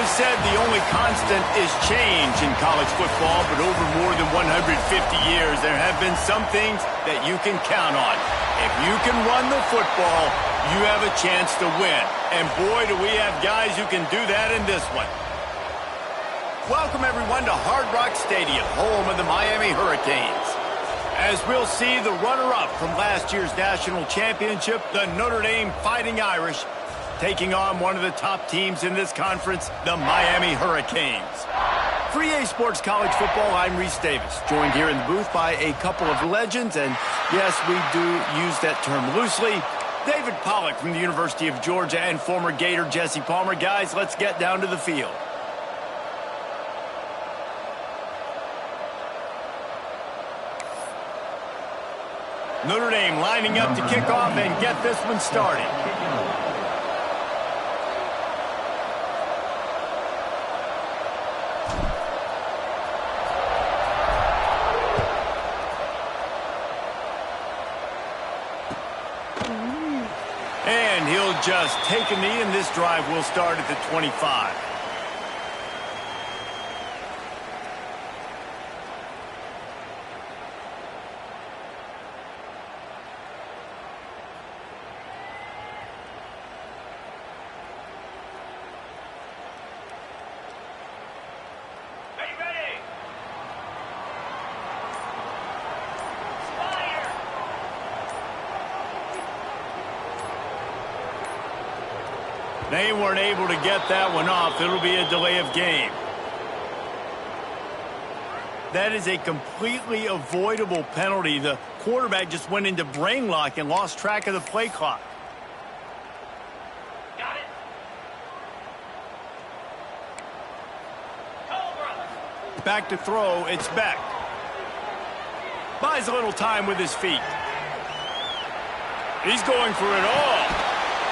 is said the only constant is change in college football, but over more than 150 years, there have been some things that you can count on. If you can run the football, you have a chance to win. And boy, do we have guys who can do that in this one. Welcome, everyone, to Hard Rock Stadium, home of the Miami Hurricanes. As we'll see, the runner-up from last year's national championship, the Notre Dame Fighting Irish, taking on one of the top teams in this conference, the Miami Hurricanes. For EA Sports College Football, I'm Reese Davis, joined here in the booth by a couple of legends, and yes, we do use that term loosely. David Pollack from the University of Georgia and former Gator Jesse Palmer. Guys, let's get down to the field. Notre Dame lining up to kick off and get this one started. And he'll just take a knee, and this drive will start at the 25. They weren't able to get that one off. It'll be a delay of game. That is a completely avoidable penalty. The quarterback just went into brain lock and lost track of the play clock. Got it. Cobra. Back to throw. It's Beck. Buys a little time with his feet. He's going for it all.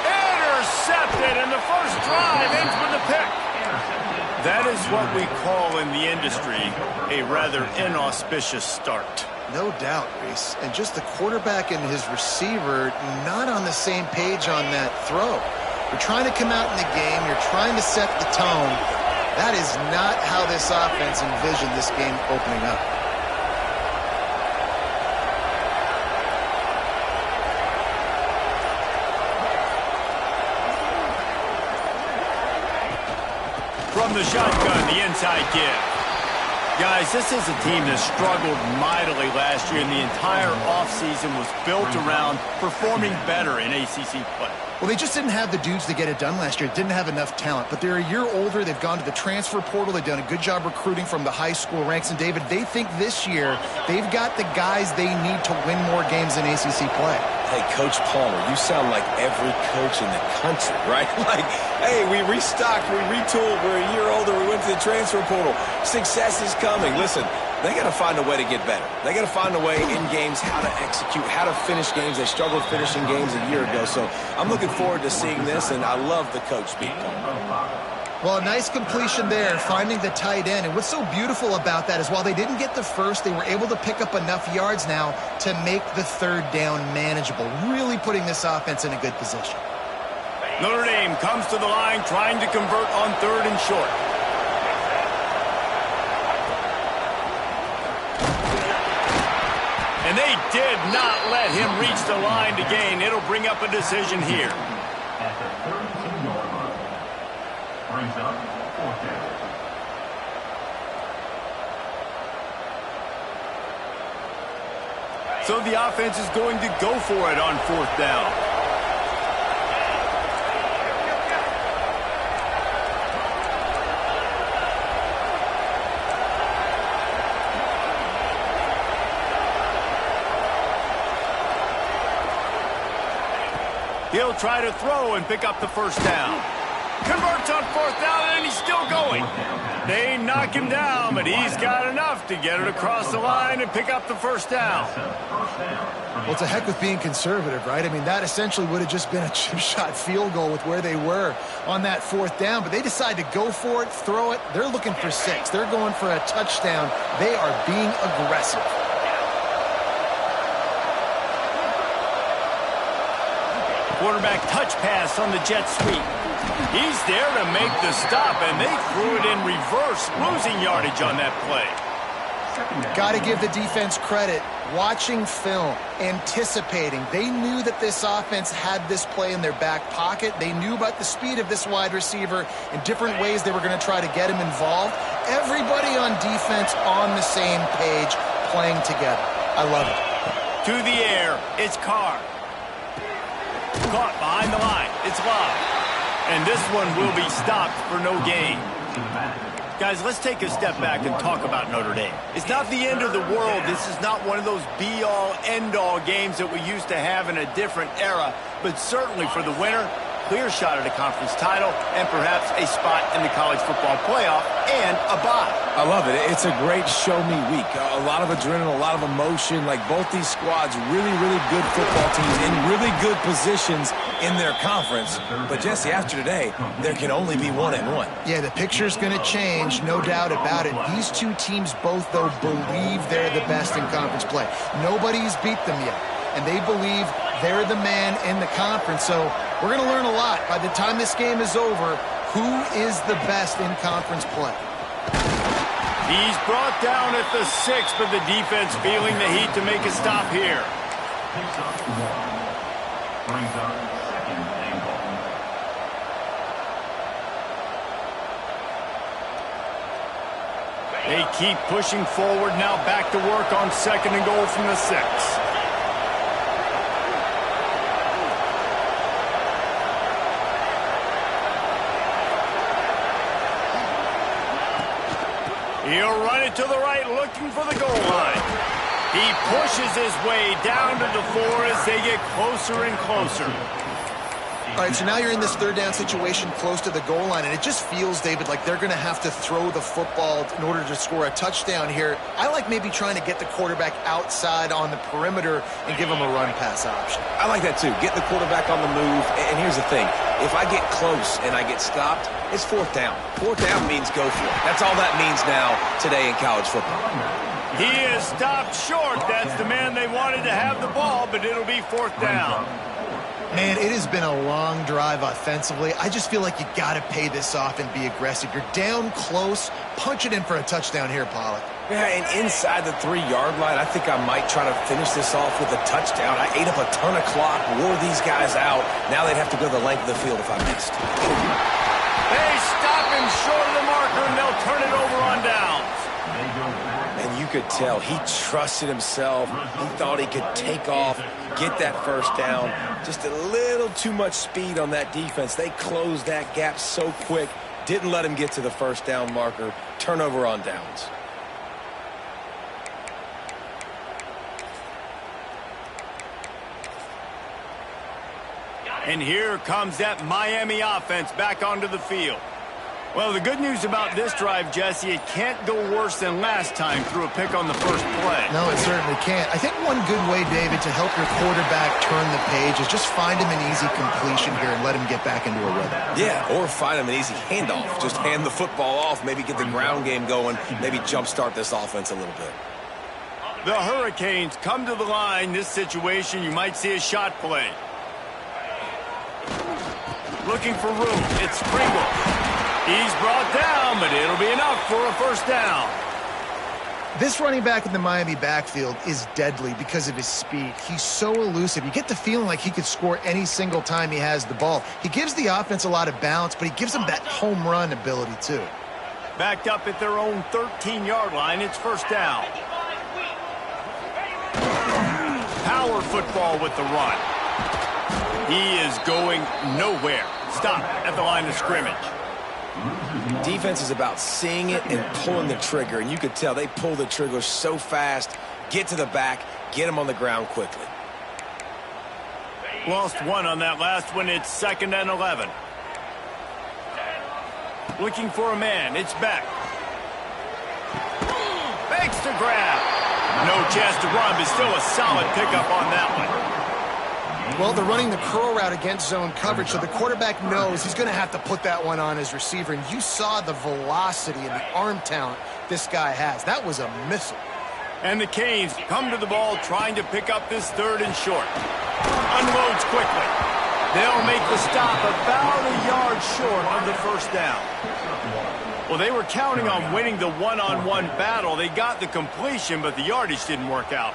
Intercepted, and the first drive ends with a pick. That is what we call in the industry a rather inauspicious start. No doubt, Reese. And just the quarterback and his receiver not on the same page on that throw. You're trying to come out in the game. You're trying to set the tone. That is not how this offense envisioned this game opening up. From the shotgun, the inside give. Guys, this is a team that struggled mightily last year, and the entire offseason was built around performing better in ACC play. Well, they just didn't have the dudes to get it done last year. Didn't have enough talent. But they're a year older. They've gone to the transfer portal. They've done a good job recruiting from the high school ranks. And, David, they think this year they've got the guys they need to win more games in ACC play. Hey, Coach Palmer, you sound like every coach in the country, right? Like, hey, we restocked, we retooled, we're a year older, we went to the transfer portal. Success is coming. Listen, they got to find a way to get better. They got to find a way in games how to execute, how to finish games. They struggled finishing games a year ago. So I'm looking forward to seeing this, and I love the coach speak. Well, a nice completion there, finding the tight end. And what's so beautiful about that is while they didn't get the first, they were able to pick up enough yards now to make the third down manageable, really putting this offense in a good position. Notre Dame comes to the line trying to convert on third and short. And they did not let him reach the line to gain. It'll bring up a decision here. Brings up fourth down. So the offense is going to go for it on fourth down. He'll try to throw and pick up the first down. Converts on fourth down, and he's still going. They knock him down, but he's got enough to get it across the line and pick up the first down. Well, it's a heck with being conservative, right? I mean, that essentially would have just been a chip shot field goal with where they were on that fourth down, but they decide to go for it, throw it. They're looking for 6. They're going for a touchdown. They are being aggressive. Quarterback touch pass on the jet sweep. He's there to make the stop, and they threw it in reverse, losing yardage on that play. Got to give the defense credit. Watching film, anticipating. They knew that this offense had this play in their back pocket. They knew about the speed of this wide receiver and different ways they were going to try to get him involved. Everybody on defense on the same page, playing together. I love it. To the air, it's Carr. Caught behind the line, it's Love. And this one will be stopped for no gain. Guys, let's take a step back and talk about Notre Dame. It's not the end of the world. This is not one of those be-all, end-all games that we used to have in a different era. But certainly for the winner, clear shot at a conference title and perhaps a spot in the college football playoff and a bye. I love it. It's a great show-me week. A lot of adrenaline, a lot of emotion. Like both these squads, really, really good football teams in really good positions in their conference. But, Jesse, after today, there can only be 1-1. Yeah, the picture's going to change, no doubt about it. These two teams both, though, believe they're the best in conference play. Nobody's beat them yet, and they believe they're the man in the conference. So we're going to learn a lot. By the time this game is over, who is the best in conference play? He's brought down at the 6, but the defense feeling the heat to make a stop here. Brings up second and goal. They keep pushing forward, now back to work on 2nd and goal from the 6. He'll run it to the right, looking for the goal line. He pushes his way down to the 4 as they get closer and closer. All right, so now you're in this third down situation close to the goal line, and it just feels, David, like they're going to have to throw the football in order to score a touchdown here. I like maybe trying to get the quarterback outside on the perimeter and give him a run-pass option. I like that, too. Get the quarterback on the move. And here's the thing. If I get close and I get stopped, it's 4th down. 4th down means go for it. That's all that means now today in college football. He is stopped short. That's the man they wanted to have the ball, but it'll be 4th down. Man, it has been a long drive offensively. I just feel like you got to pay this off and be aggressive. You're down close. Punch it in for a touchdown here, Pollack. Yeah, and inside the 3-yard line, I think I might try to finish this off with a touchdown. I ate up a ton of clock, wore these guys out. Now they'd have to go the length of the field if I missed. They stop him short of the marker, and they'll turn it over on downs. And you could tell he trusted himself. He thought he could take off, get that first down. Just a little too much speed on that defense. They closed that gap so quick. Didn't let him get to the first down marker. Turnover on downs. And here comes that Miami offense back onto the field. Well, the good news about this drive, Jesse, it can't go worse than last time through a pick on the first play. No, it certainly can't. I think one good way, David, to help your quarterback turn the page is just find him an easy completion here and let him get back into a rhythm. Yeah, or find him an easy handoff. Just hand the football off, maybe get the ground game going, maybe jumpstart this offense a little bit. The Hurricanes come to the line. This situation, you might see a shot play. Looking for room. It's Pringle. He's brought down, but it'll be enough for a first down. This running back in the Miami backfield is deadly because of his speed. He's so elusive. You get the feeling like he could score any single time he has the ball. He gives the offense a lot of balance, but he gives them that home run ability too. Backed up at their own 13-yard line, it's first down. Power football with the run. He is going nowhere. Stop at the line of scrimmage. Defense is about seeing it and pulling the trigger, and you could tell they pull the trigger so fast, get to the back, get him on the ground quickly. Lost one on that last one. It's 2nd and 11. Looking for a man. It's Beck. Fakes to grab. No chance to run, but still a solid pickup on that one. Well, they're running the curl route against zone coverage, so the quarterback knows he's going to have to put that one on his receiver. And you saw the velocity and the arm talent this guy has. That was a missile. And the Canes come to the ball trying to pick up this 3rd and short. Unloads quickly. They'll make the stop about a yard short of the first down. Well, they were counting on winning the one-on-one battle. They got the completion, but the yardage didn't work out.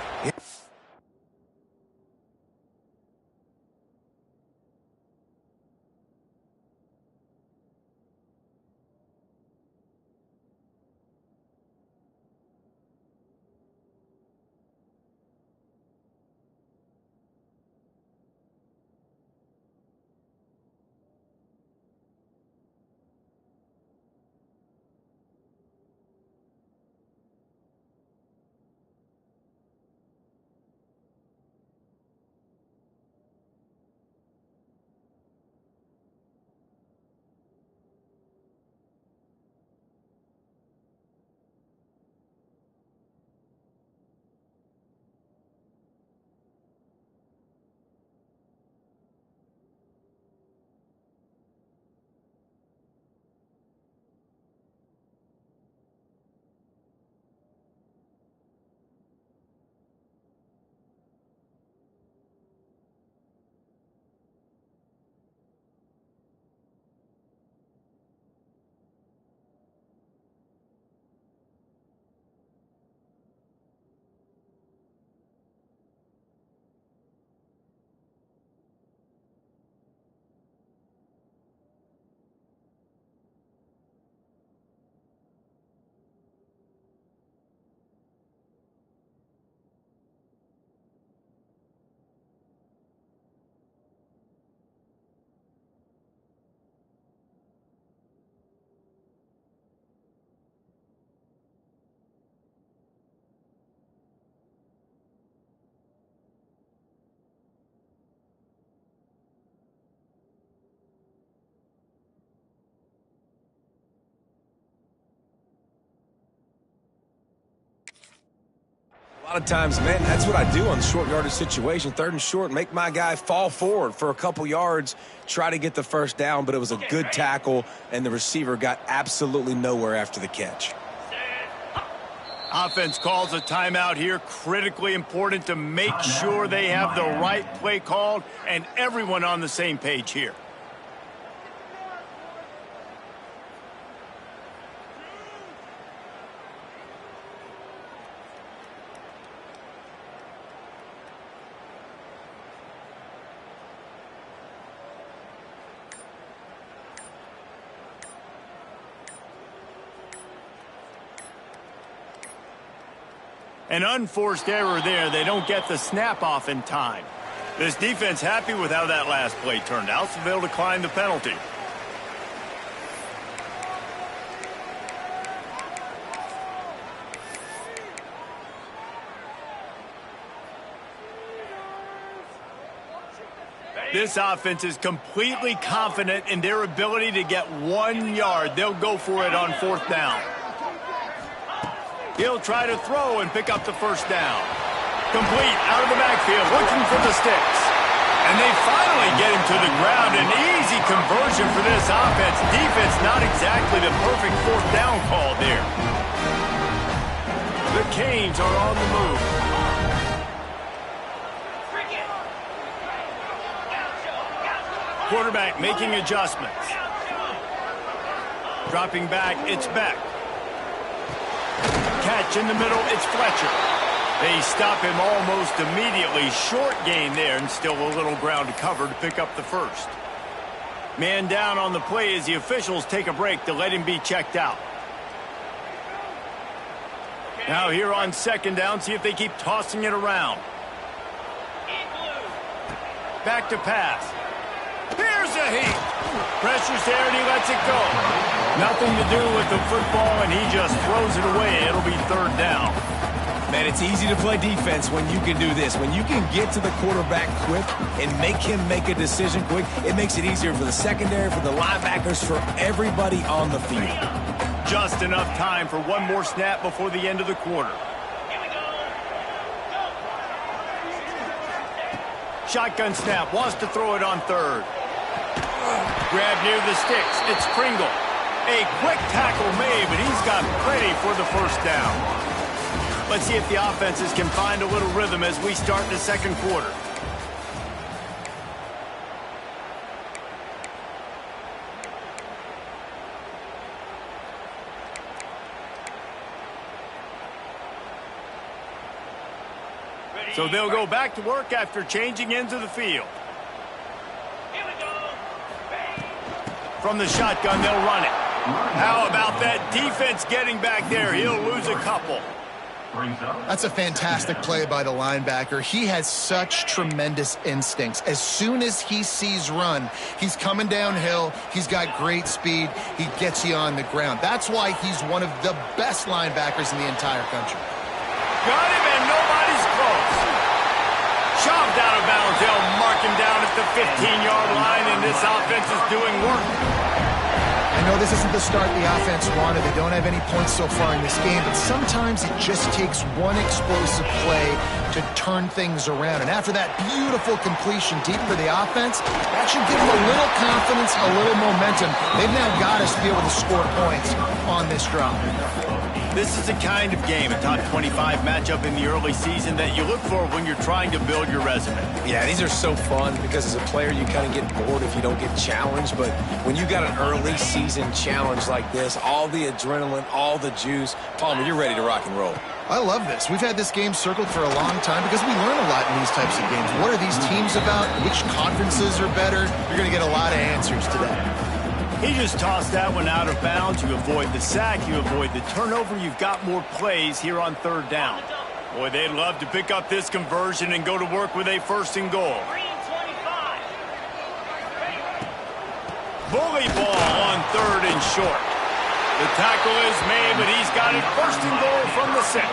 A lot of times, man, that's what I do on the short yardage situation. 3rd and short, make my guy fall forward for a couple yards, try to get the first down, but it was a good tackle, and the receiver got absolutely nowhere after the catch. Offense calls a timeout here. Critically important to make sure they have the right play called and everyone on the same page here. An unforced error there. They don't get the snap off in time. This defense happy with how that last play turned out, so they'll decline the penalty. This offense is completely confident in their ability to get 1 yard. They'll go for it on 4th down. He'll try to throw and pick up the first down. Complete out of the backfield, looking for the sticks. And they finally get him to the ground. An easy conversion for this offense. Defense not exactly the perfect 4th down call there. The Canes are on the move. Quarterback making adjustments. Dropping back, it's Beck. Catch in the middle, it's Fletcher. They stop him almost immediately. Short gain there, and still a little ground to cover to pick up the first. Man down on the play as the officials take a break to let him be checked out. Now here on 2nd down, see if they keep tossing it around. Back to pass. Here's a heat. Pressure's there and he lets it go. Nothing to do with the football and he just throws it away. It'll be 3rd down. Man, it's easy to play defense when you can do this. When you can get to the quarterback quick and make him make a decision quick, it makes it easier for the secondary, for the linebackers, for everybody on the field. Just enough time for one more snap before the end of the quarter. Shotgun snap, wants to throw it on 3rd. Grab near the sticks, it's Pringle. A quick tackle made, but he's got plenty for the first down. Let's see if the offenses can find a little rhythm as we start the 2nd quarter. So they'll go back to work after changing into the field. From the shotgun, they'll run it. How about that defense getting back there? He'll lose a couple. That's a fantastic play by the linebacker. He has such tremendous instincts. As soon as he sees run, he's coming downhill. He's got great speed. He gets you on the ground. That's why he's one of the best linebackers in the entire country. Got him, and nobody's close. Shoved out of bounds. They'll mark him down at the 15-yard line, and this offense is doing work. I know this isn't the start the offense wanted. They don't have any points so far in this game, but sometimes it just takes one explosive play to turn things around. And after that beautiful completion deep for the offense, that should give them a little confidence, a little momentum. They've now got us to be able to score points on this drive. This is the kind of game, a top 25 matchup in the early season, that you look for when you're trying to build your resume. Yeah, these are so fun because as a player you kind of get bored if you don't get challenged, but when you got an early season challenge like this, all the adrenaline, all the juice, Palmer, you're ready to rock and roll. I love this. We've had this game circled for a long time because we learn a lot in these types of games. What are these teams about? Which conferences are better? You're going to get a lot of answers today. He just tossed that one out of bounds. You avoid the sack, you avoid the turnover. You've got more plays here on third down. Boy, they'd love to pick up this conversion and go to work with a first and goal. Bully ball on third and short. The tackle is made, but he's got it first and goal from the 6.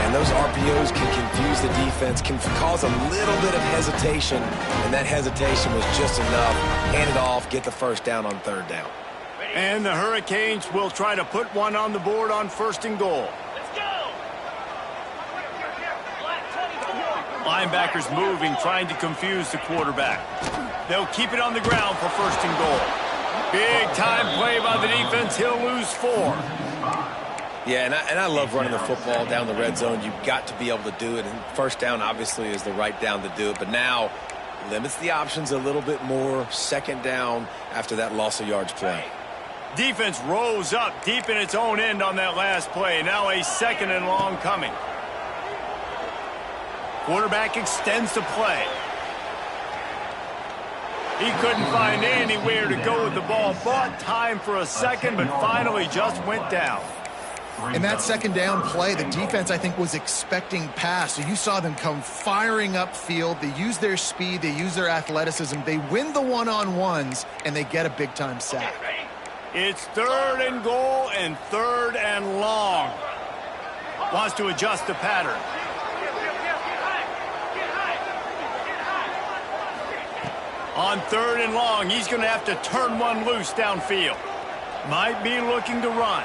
And those RPOs can confuse the defense, can cause a little bit of hesitation, and that hesitation was just enough. Hand it off, get the first down on third down. And the Hurricanes will try to put one on the board on first and goal. Linebackers moving, trying to confuse the quarterback. They'll keep it on the ground for first and goal. Big time play by the defense. He'll lose 4. Yeah, and I love running the football down the red zone. You've got to be able to do it, and first down obviously is the right down to do it, but now limits the options a little bit more. Second down after that loss of yards play. Defense rose up deep in its own end on that last play. Now a second and long coming. Quarterback extends the play. He couldn't find anywhere to go with the ball. Bought time for a second, but finally just went down. In that second down play, the defense, I think, was expecting pass. So you saw them come firing upfield. They use their speed. They use their athleticism. They win the one-on-ones, and they get a big-time sack. It's third and goal and third and long. Wants to adjust the pattern. On third and long, he's going to have to turn one loose downfield. Might be looking to run.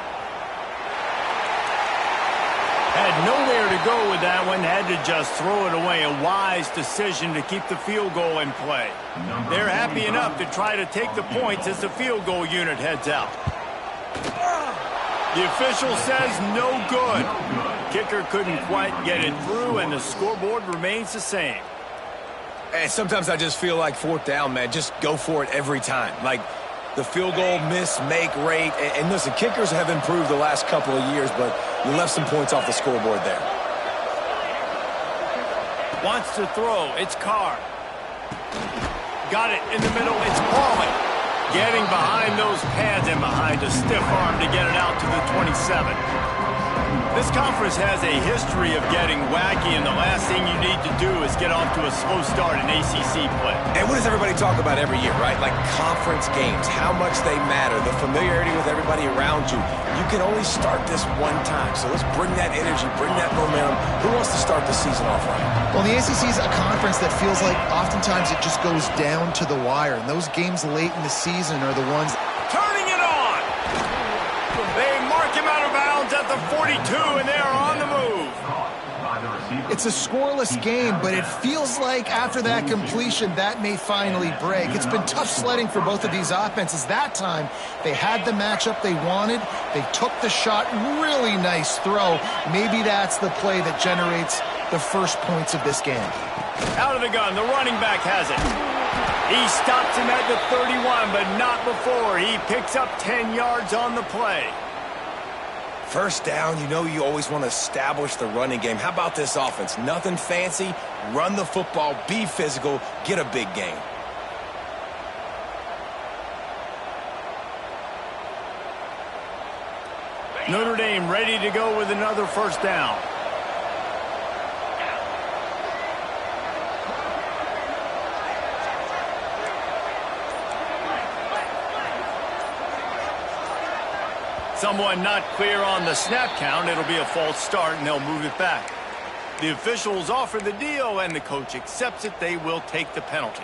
Had nowhere to go with that one. Had to just throw it away. A wise decision to keep the field goal in play. They're happy enough to try to take the points as the field goal unit heads out. The official says no good. Kicker couldn't quite get it through, and the scoreboard remains the same. And sometimes I just feel like fourth down, man, just go for it every time. Like the field goal miss-make rate. And listen, kickers have improved the last couple of years, but you left some points off the scoreboard there. Wants to throw. It's Carr. Got it in the middle. It's Pauling. Getting behind those pads and behind a stiff arm to get it out to the 27. This conference has a history of getting wacky, and the last thing you need to do is get off to a slow start in ACC play. And what does everybody talk about every year, right? Like conference games, how much they matter, the familiarity with everybody around you. You can only start this one time, so let's bring that energy, bring that momentum. Who wants to start the season off right? Well, the ACC is a conference that feels like oftentimes it just goes down to the wire, and those games late in the season are the ones. Turning it on! They mark him out of bounds at the 42, and they are on the move. It's a scoreless game, but it feels like after that completion, that may finally break. It's been tough sledding for both of these offenses. That time, they had the matchup they wanted. They took the shot. Really nice throw. Maybe that's the play that generates the first points of this game. Out of the gun, the running back has it. He stops him at the 31, but not before. He picks up 10 yards on the play. First down, you know you always want to establish the running game. How about this offense? Nothing fancy. Run the football, be physical, get a big gain. Notre Dame ready to go with another first down. Someone not clear on the snap count. It'll be a false start, and they'll move it back. The officials offer the deal, and the coach accepts it. They will take the penalty.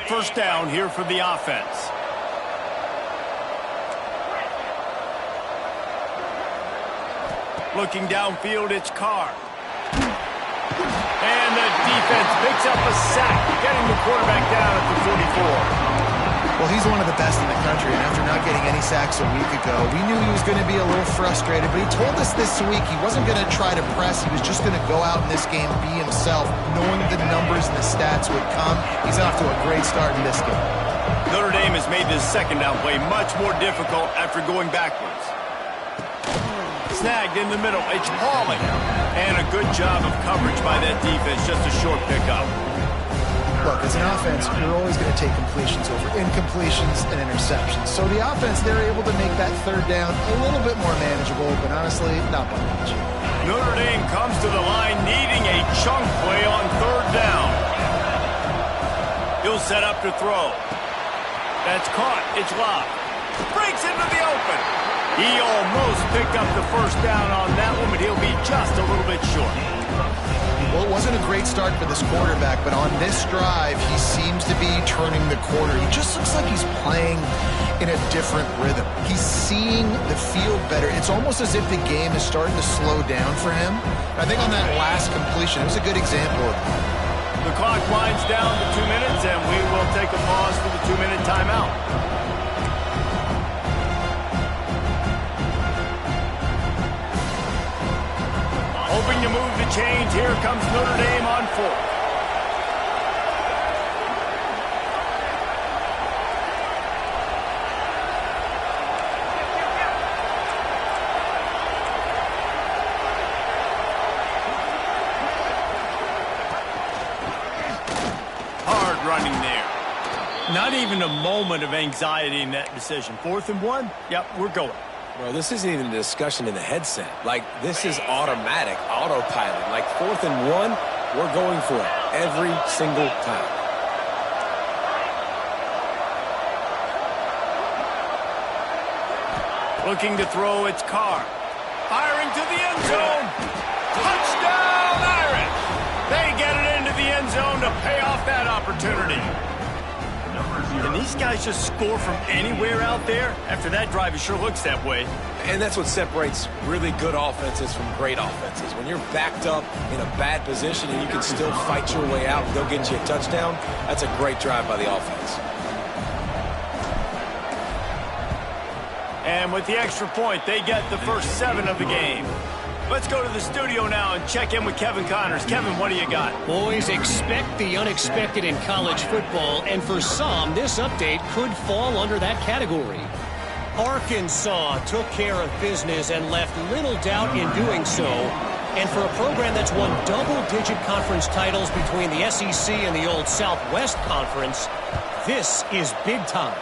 First down here for the offense. Looking downfield, it's Carr. And the defense picks up a sack, getting the quarterback down at the 44. Well, he's one of the best in the country, and after not getting any sacks a week ago, we knew he was going to be a little frustrated, but he told us this week he wasn't going to try to press. He was just going to go out in this game, be himself, knowing the numbers and the stats would come. He's off to a great start in this game. Notre Dame has made this second down play much more difficult after going backwards. Snagged in the middle. It's Pauling. And a good job of coverage by that defense. Just a short pickup. Look, as an offense, you're always going to take completions over incompletions and interceptions. So the offense, they're able to make that third down a little bit more manageable, but honestly, not by much. Notre Dame comes to the line needing a chunk play on third down. He'll set up to throw. That's caught. It's locked. Breaks into the open. He almost picked up the first down on that one, but he'll be just a little bit short. Well, it wasn't a great start for this quarterback, but on this drive, he seems to be turning the corner. He just looks like he's playing in a different rhythm. He's seeing the field better. It's almost as if the game is starting to slow down for him. I think on that last completion, it was a good example of that. The clock winds down to 2 minutes, and we will take a pause for the 2-minute timeout. Hoping to move the chains. Here comes Notre Dame on fourth. Hard running there. Not even a moment of anxiety in that decision. 4th and 1? Yep, we're going. Well, this isn't even a discussion in the headset. Like, this is automatic, autopilot. Like, 4th and 1, we're going for it every single time. Looking to throw, it's Carr. Firing to the end zone. Touchdown, Irish! They get it into the end zone to pay off that opportunity. Can these guys just score from anywhere out there? After that drive, it sure looks that way. And that's what separates really good offenses from great offenses. When you're backed up in a bad position and you can still fight your way out and go get you a touchdown, that's a great drive by the offense. And with the extra point, they get the first 7 of the game. Let's go to the studio now and check in with Kevin Connors. Kevin, what do you got? Boys, expect the unexpected in college football, and for some, this update could fall under that category. Arkansas took care of business and left little doubt in doing so. And for a program that's won double-digit conference titles between the SEC and the old Southwest Conference, this is big time.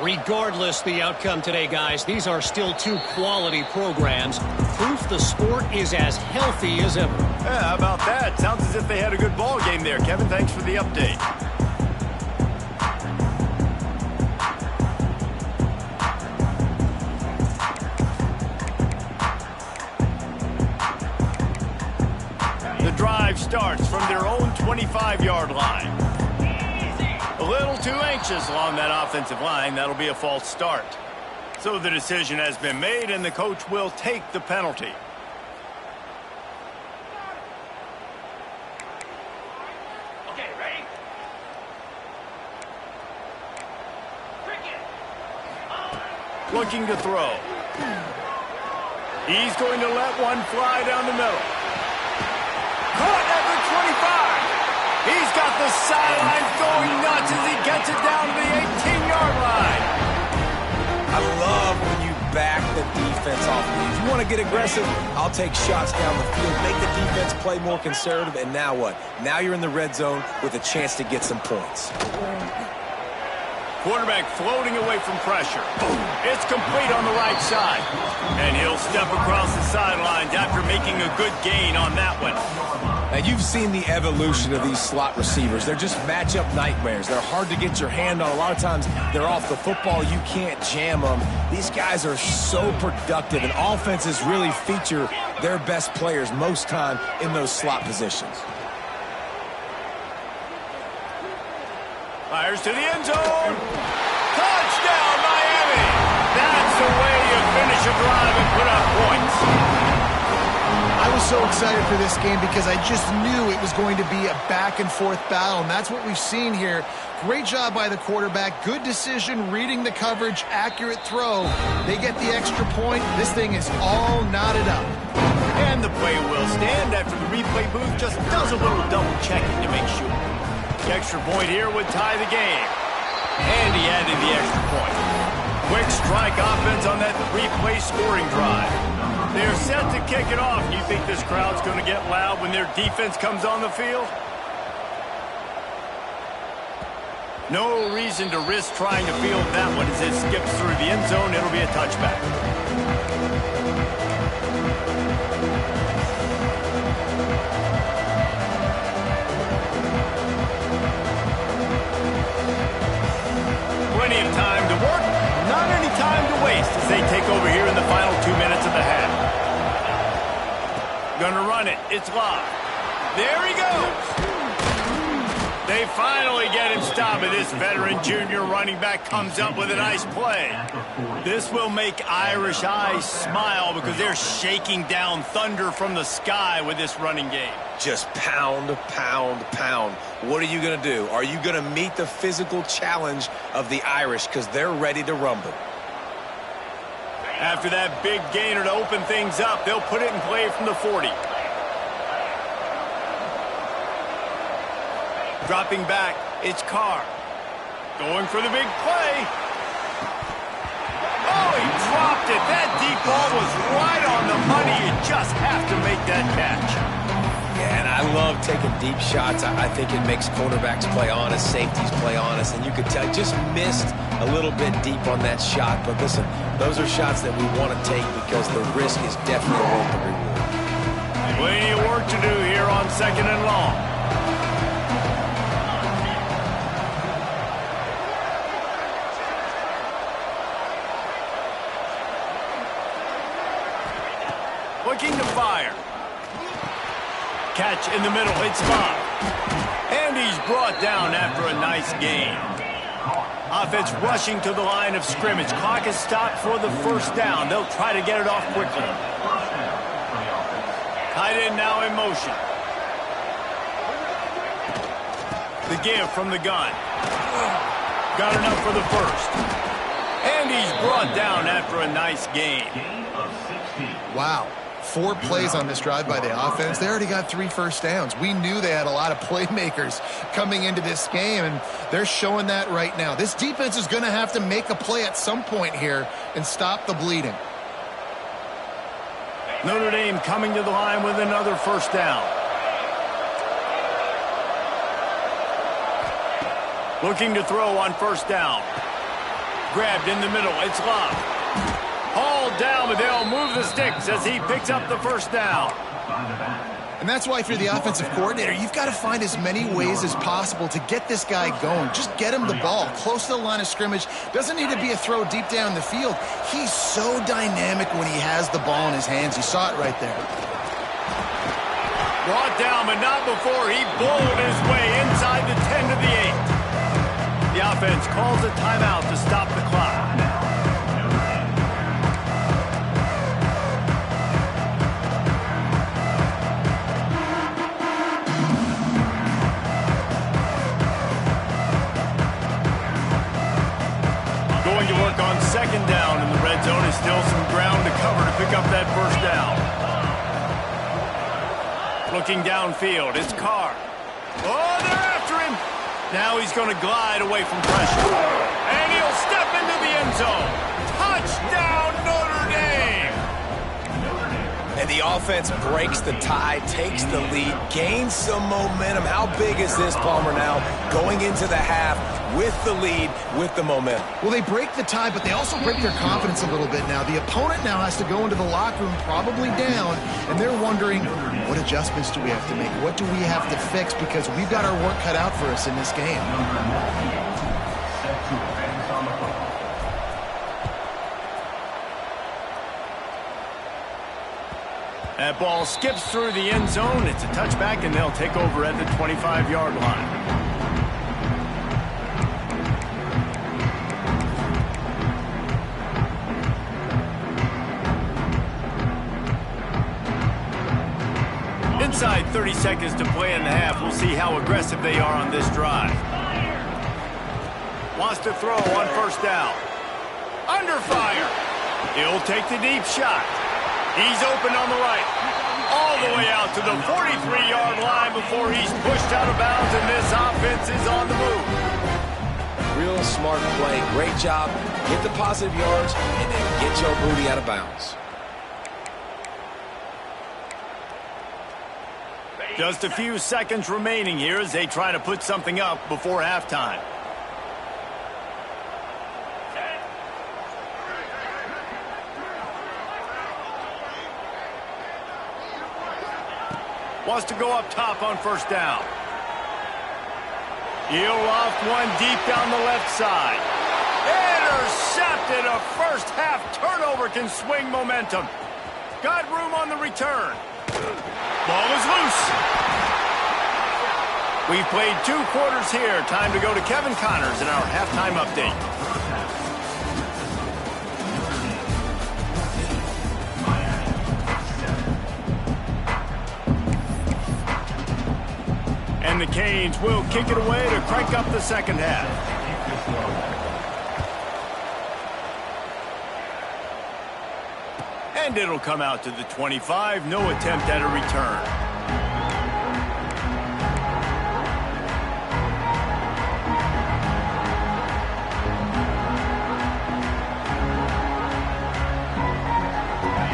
Regardless the outcome today, guys, these are still 2 quality programs. Proof the sport is as healthy as ever. Yeah, how about that? Sounds as if they had a good ball game there. Kevin, thanks for the update. The drive starts from their own 25-yard line. A little too anxious along that offensive line. That'll be a false start. So the decision has been made, and the coach will take the penalty. Okay, ready? Looking to throw. He's going to let one fly down the middle. Caught at the 25. He's got the sidelines going nuts as he gets it down to the 18-yard line. I love when you back the defense off. If you want to get aggressive, I'll take shots down the field, make the defense play more conservative, and now what? Now you're in the red zone with a chance to get some points. Quarterback floating away from pressure. It's complete on the right side. And he'll step across the sidelines after making a good gain on that one. Now, you've seen the evolution of these slot receivers. They're just matchup nightmares. They're hard to get your hand on. A lot of times, they're off the football. You can't jam them. These guys are so productive, and offenses really feature their best players most time in those slot positions. Fires to the end zone. Touchdown, Miami. That's the way you finish a drive and put up points. I was so excited for this game because I just knew it was going to be a back-and-forth battle, and that's what we've seen here. Great job by the quarterback. Good decision, reading the coverage, accurate throw. They get the extra point. This thing is all knotted up. And the play will stand after the replay booth just does a little double-checking to make sure. The extra point here would tie the game. And he added the extra point. Quick strike offense on that three-play scoring drive. They're set to kick it off. You think this crowd's going to get loud when their defense comes on the field? No reason to risk trying to field that one as it skips through the end zone. It'll be a touchback. Plenty of time to work, not any time to waste as they take over here in the final 2 minutes of the half. Gonna run it. It's live. There he goes. They finally get him stopped, and this veteran junior running back comes up with a nice play. This will make Irish eyes smile because they're shaking down thunder from the sky with this running game. Just pound, pound, pound. What are you going to do? Are you going to meet the physical challenge of the Irish because they're ready to rumble? After that big gainer to open things up, they'll put it in play from the 40. Dropping back, it's Carr. Going for the big play. Oh, he dropped it. That deep ball was right on the money. You just have to make that catch. Yeah, and I love taking deep shots. I think it makes cornerbacks play honest, safeties play honest, and you could tell just missed a little bit deep on that shot. But listen, those are shots that we want to take because the risk is definitely worth the reward. Plenty of work to do here on 2nd and long. Looking to fire. Catch in the middle. It's Bob. And he's brought down after a nice gain. Offense rushing to the line of scrimmage. Clock is stopped for the first down. They'll try to get it off quickly. Tight end now in motion. The give from the gun. Got enough for the first. And he's brought down after a nice gain. Wow. 4 plays on this drive by the offense. They already got 3 first downs. We knew they had a lot of playmakers coming into this game, and they're showing that right now. This defense is going to have to make a play at some point here and stop the bleeding. Notre Dame coming to the line with another first down. Looking to throw on first down. Grabbed in the middle. It's Love. Hauled down, but they'll move the sticks as he picks up the first down. And that's why if you're the offensive coordinator, you've got to find as many ways as possible to get this guy going. Just get him the ball close to the line of scrimmage. Doesn't need to be a throw deep down the field. He's so dynamic when he has the ball in his hands. You saw it right there. Brought down, but not before he bowled his way inside the 10 to the 8. The offense calls a timeout to stop the clock. Going to work on second down in the red zone. Is still some ground to cover to pick up that first Looking downfield, it's Carr. Oh, they're after him. Now he's going to glide away from pressure. And he'll step into the end zone. Touchdown, Notre Dame! And the offense breaks the tie, takes the lead, gains some momentum. How big is this, Palmer, now going into the half with the lead, with the momentum? Well, they break the tie, but they also break their confidence a little bit now. The opponent now has to go into the locker room probably down, and they're wondering, what adjustments do we have to make? What do we have to fix? Because we've got our work cut out for us in this game. That ball skips through the end zone. It's a touchback, and they'll take over at the 25-yard line. Inside 30 seconds to play in the half. We'll see how aggressive they are on this drive. Wants to throw on first down. Under fire. He'll take the deep shot. He's open on the right. All the way out to the 43-yard line before he's pushed out of bounds, and this offense is on the move. Real smart play. Great job. Get the positive yards, and then get your booty out of bounds. Just a few seconds remaining here as they try to put something up before halftime. Wants to go up top on first down. He'll loft one deep down the left side. Intercepted. A first half turnover can swing momentum. Got room on the return. Ball is loose. We've played 2 quarters here. Time to go to Kevin Connors in our halftime update. And the Canes will kick it away to crank up the second half. And it'll come out to the 25. No attempt at a return.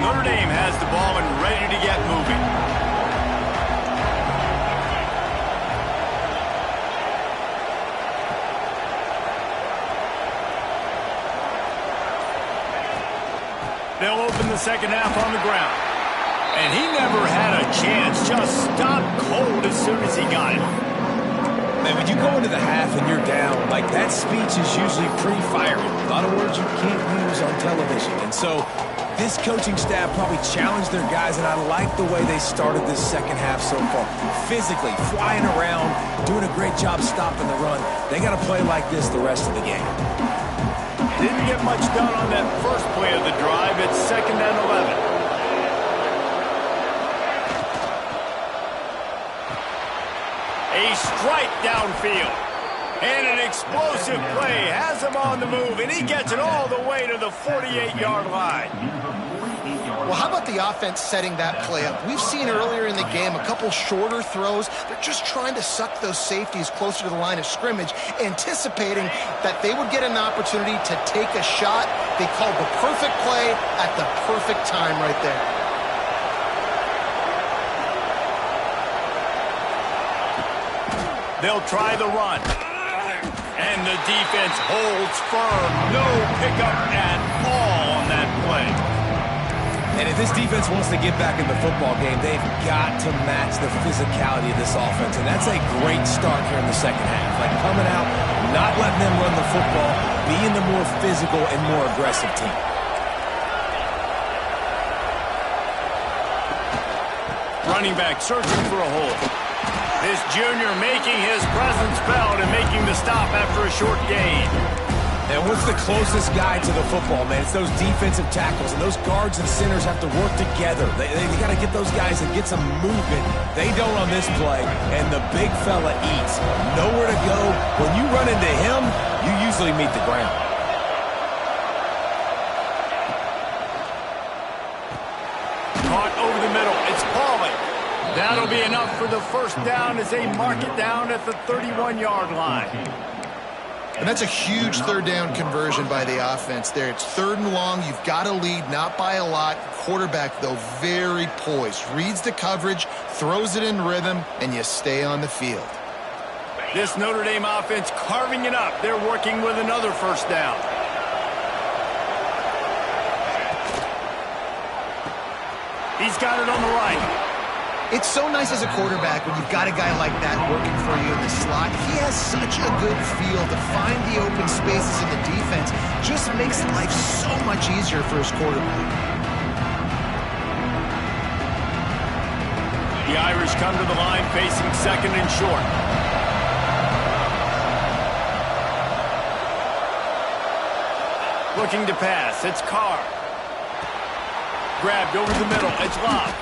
Notre Dame has the ball and ready to get moving. They'll open the second half on the ground. And he never had a chance. Just stopped cold as soon as he got it. Man, when you go into the half and you're down, like that speech is usually pre-firing. A lot of words you can't use on television. And so this coaching staff probably challenged their guys, and I like the way they started this second half so far. Physically, flying around, doing a great job stopping the run. They got to play like this the rest of the game. Didn't get much done on that first play of the drive. It's 2nd and 11. A strike downfield. And an explosive play has him on the move, and he gets it all the way to the 48-yard line. Well, how about the offense setting that play up? We've seen earlier in the game a couple shorter throws. They're just trying to suck those safeties closer to the line of scrimmage, anticipating that they would get an opportunity to take a shot. They called the perfect play at the perfect time right there. They'll try the run. And the defense holds firm. No pickup at all on that play. And if this defense wants to get back in the football game, they've got to match the physicality of this offense. And that's a great start here in the second half. Like coming out, not letting them run the football, being the more physical and more aggressive team. Running back searching for a hole. This junior making his presence felt and making the stop after a short gain. And what's the closest guy to the football, man? It's those defensive tackles, and those guards and centers have to work together. They got to get those guys and get some movement. They don't on this play, and the big fella eats. Nowhere to go. When you run into him, you usually meet the ground. Caught over the middle. It's Pauly. That'll be enough for the first down as they mark it down at the 31-yard line. And that's a huge third down conversion by the offense there. It's 3rd and long. You've got to lead, not by a lot. Quarterback, though, very poised. Reads the coverage, throws it in rhythm, and you stay on the field. This Notre Dame offense carving it up. They're working with another first down. He's got it on the right. It's so nice as a quarterback when you've got a guy like that working for you in the slot. He has such a good feel to find the open spaces in the defense. Just makes life so much easier for his quarterback. The Irish come to the line facing 2nd and short. Looking to pass. It's Carr. Grabbed over the middle. It's Love.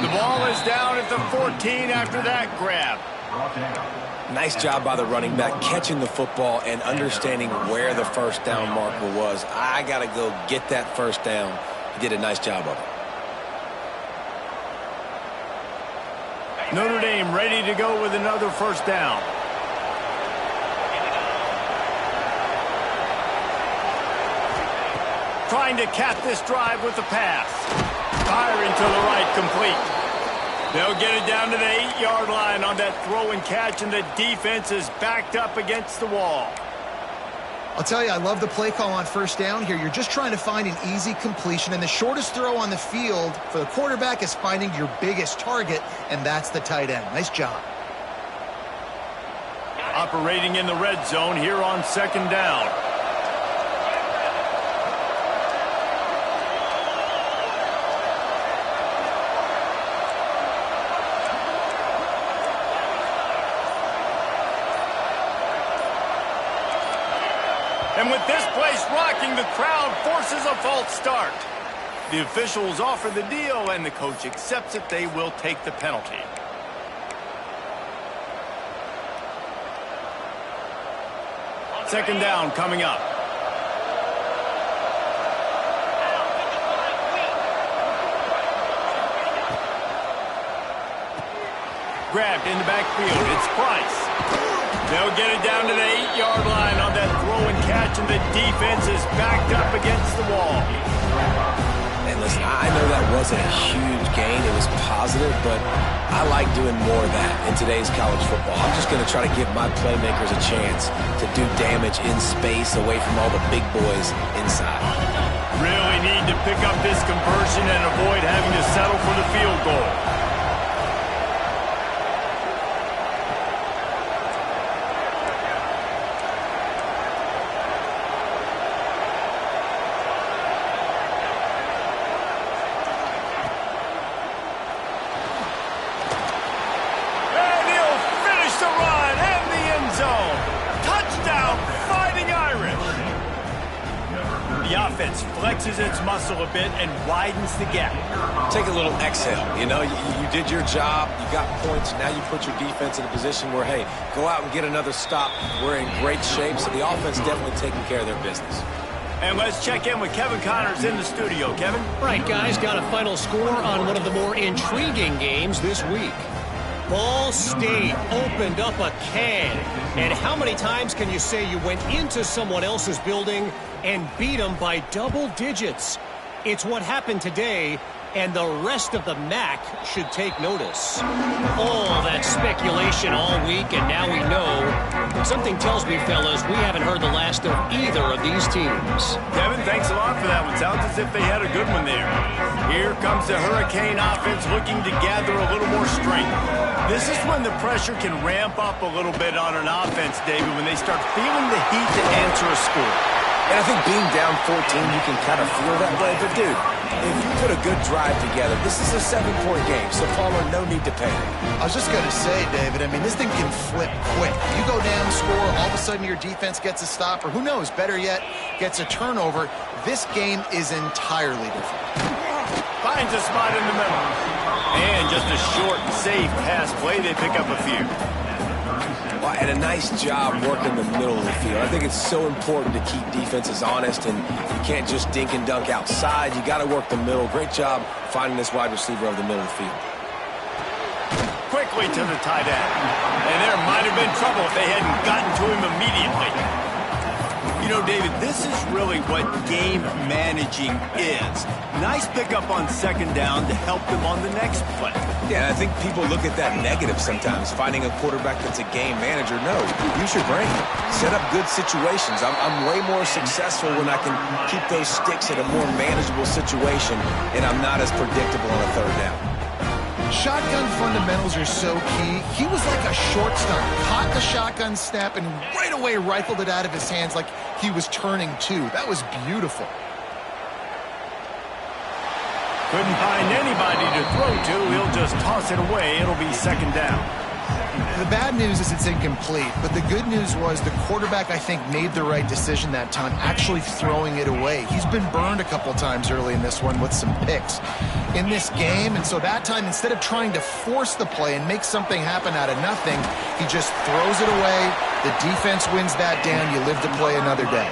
The ball is down at the 14 after that grab. Nice job by the running back catching the football and understanding where the first down marker was. I got to go get that first down. He did a nice job of it. Notre Dame ready to go with another first down. Trying to cap this drive with the pass. Firing to the right, complete. They'll get it down to the 8-yard line on that throw and catch, and the defense is backed up against the wall. I'll tell you, I love the play call on first down here. You're just trying to find an easy completion, and the shortest throw on the field for the quarterback is finding your biggest target, and that's the tight end. Nice job. Operating in the red zone here on 2nd down. And with this place rocking, the crowd forces a false start. The officials offer the deal, and the coach accepts it. They will take the penalty. Second down coming up. Grabbed in the backfield. It's Price. They'll get it down to the 8-yard line on that throw and catch, and the defense is backed up against the wall. And listen, I know that wasn't a huge gain. It was positive, but I like doing more of that in today's college football. I'm just going to try to give my playmakers a chance to do damage in space away from all the big boys inside. Really need to pick up this conversion and avoid having to settle for the field goal. Flexes its muscle a bit and widens the gap. Take a little exhale. You know, you did your job. You got points. Now you put your defense in a position where, hey, go out and get another stop. We're in great shape, so the offense definitely taking care of their business. And let's check in with Kevin Connors in the studio. Kevin? Right, guys, got a final score on one of the more intriguing games this week. Ball State opened up a can. And how many times can you say you went into someone else's building and beat them by double digits? It's what happened today, and the rest of the MAC should take notice. All that speculation all week, and now we know. Something tells me, fellas, we haven't heard the last of either of these teams. Kevin, thanks a lot for that one. Sounds as if they had a good one there. Here comes the Hurricane offense looking to gather a little more strength. This is when the pressure can ramp up a little bit on an offense, David, when they start feeling the heat to answer a score. And I think being down 14, you can kind of feel that way. But, dude, if you put a good drive together, this is a 7-point game. So, Palmer, no need to panic. I was just going to say, David, I mean, this thing can flip quick. You go down, score, all of a sudden your defense gets a stop, or who knows, better yet, gets a turnover. This game is entirely different. Finds a spot in the middle. And just a short, safe pass play. They pick up a few. Well, and a nice job working the middle of the field. I think it's so important to keep defenses honest, and you can't just dink and dunk outside. You got to work the middle. Great job finding this wide receiver over the middle of the field. quickly to the tight end. And there might have been trouble if they hadn't gotten to him immediately. You know, David, this is really what game managing is. Nice pickup on second down to help them on the next play. Yeah, I think people look at that negative sometimes, finding a quarterback that's a game manager. No, use your brain. Set up good situations. I'm way more successful when I can keep those sticks in a more manageable situation, and I'm not as predictable on a third down. Shotgun fundamentals are so key. He was like a shortstop. Caught the shotgun snap and right away rifled it out of his hands like he was turning two. That was beautiful. Couldn't find anybody to throw to. He'll just toss it away. It'll be second down. The bad news is it's incomplete, but the good news was the quarterback, I think, made the right decision that time, actually throwing it away. He's been burned a couple times early in this one with some picks in this game, and so that time, instead of trying to force the play and make something happen out of nothing, he just throws it away. The defense wins that down. You live to play another day.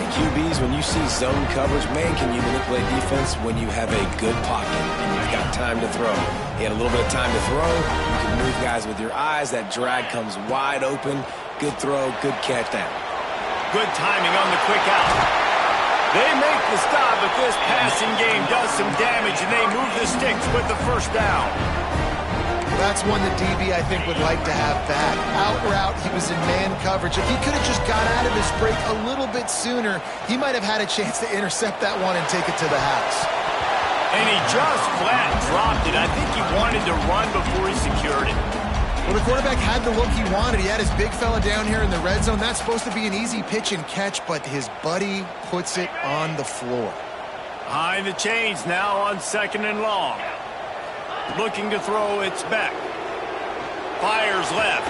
QBs, when you see zone coverage, man, can you manipulate defense when you have a good pocket and you've got time to throw. He had a little bit of time to throw. You can move guys with your eyes. That drag comes wide open. Good throw, good catch down. Good timing on the quick out. They make the stop, but this passing game does some damage, and they move the sticks with the first down. That's one that DB, I think, would like to have back. Out route, he was in man coverage. If he could have just got out of his break a little bit sooner, he might have had a chance to intercept that one and take it to the house. And he just flat dropped it. I think he wanted to run before he secured it. Well, the quarterback had the look he wanted. He had his big fella down here in the red zone. That's supposed to be an easy pitch and catch, but his buddy puts it on the floor. Behind the chains now on second and long. Looking to throw, it's back. Fires left.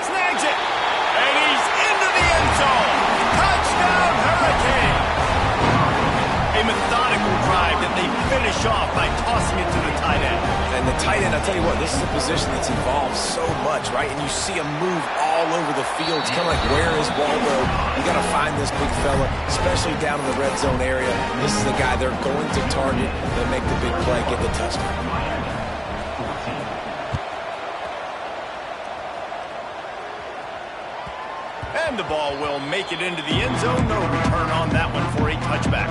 Snags it. And he's into the end zone. Touchdown, Hurricanes. A methodical drive that they finish off by tossing it to the tight end. And the tight end, I'll tell you what, this is a position that's evolved so much, right? And you see him move all over the field. It's kind of like, where is Waldo? You got to find this big fella, especially down in the red zone area. This is the guy they're going to target. They make the big play, get the touchdown. And the ball will make it into the end zone. No return on that one for a touchback.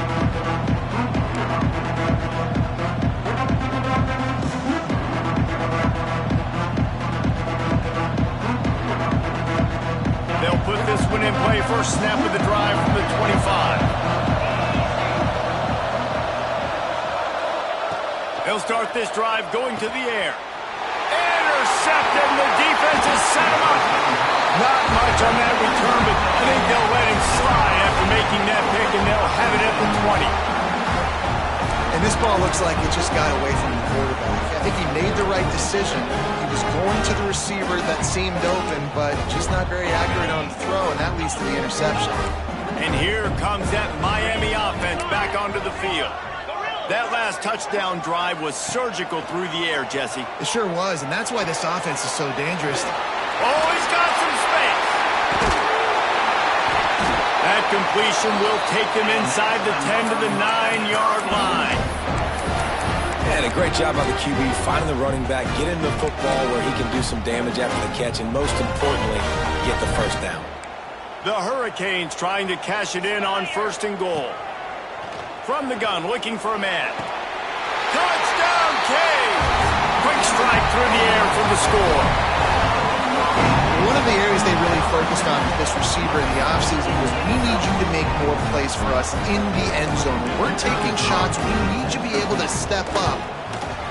They'll put this one in play. First snap of the drive from the 25. They'll start this drive going to the air. Intercepted. The defense has set him up. Not much on that return, but I think they'll let him slide after making that pick, and they'll have it at the 20. And this ball looks like it just got away from the quarterback. I think he made the right decision. He was going to the receiver that seemed open, but just not very accurate on the throw, and that leads to the interception. And here comes that Miami offense back onto the field. That last touchdown drive was surgical through the air, Jesse. It sure was, and that's why this offense is so dangerous. Oh, he's got some space. That completion will take them inside the 10 to the 9-yard line. And a great job by the QB finding the running back, get him the football where he can do some damage after the catch, and most importantly, get the first down. The Hurricanes trying to cash it in on first and goal. From the gun, looking for a man. Touchdown, Cade! Quick strike through the air for the score. One of the areas they really focused on with this receiver in the offseason was, we need you to make more plays for us in the end zone. When we're taking shots, we need you to be able to step up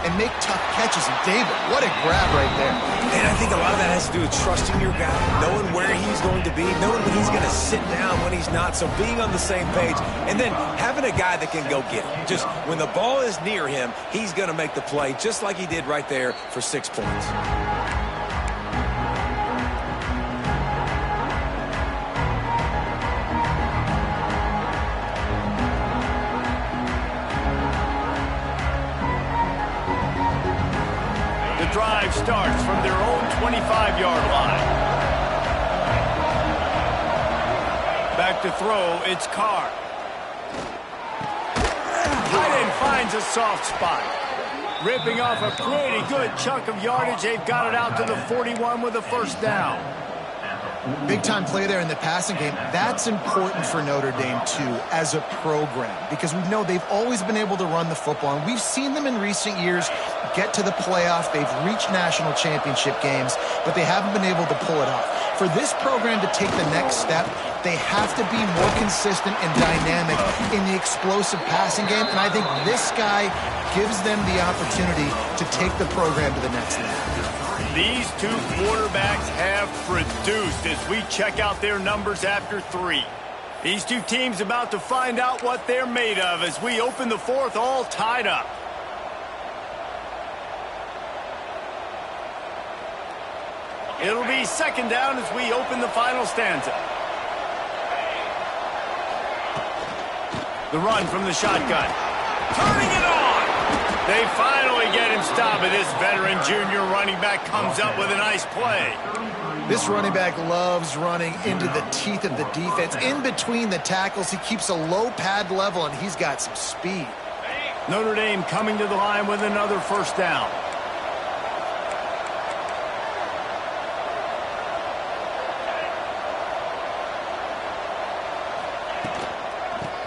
and make tough catches. And David, what a grab right there. And I think a lot of that has to do with trusting your guy, knowing where he's going to be, knowing when he's going to sit down, when he's not, so being on the same page, and then having a guy that can go get it. Just when the ball is near him, he's going to make the play, just like he did right there for 6 points. Drive starts from their own 25-yard line. Back to throw, it's Carr. Tight end finds a soft spot. Ripping off a pretty good chunk of yardage. They've got it out to the 41 with a first down. Big-time play there in the passing game. That's important for Notre Dame, too, as a program, because we know they've always been able to run the football, and we've seen them in recent years get to the playoff. They've reached national championship games, but they haven't been able to pull it off. For this program to take the next step, they have to be more consistent and dynamic in the explosive passing game, and I think this guy gives them the opportunity to take the program to the next level. These two quarterbacks have produced as we check out their numbers after 3. These two teams about to find out what they're made of as we open the fourth, all tied up. It'll be second down as we open the final stanza. The run from the shotgun. Turning it on! They finally get him stopped, but this veteran junior running back comes up with a nice play. This running back loves running into the teeth of the defense. In between the tackles, he keeps a low pad level, and he's got some speed. Notre Dame coming to the line with another first down.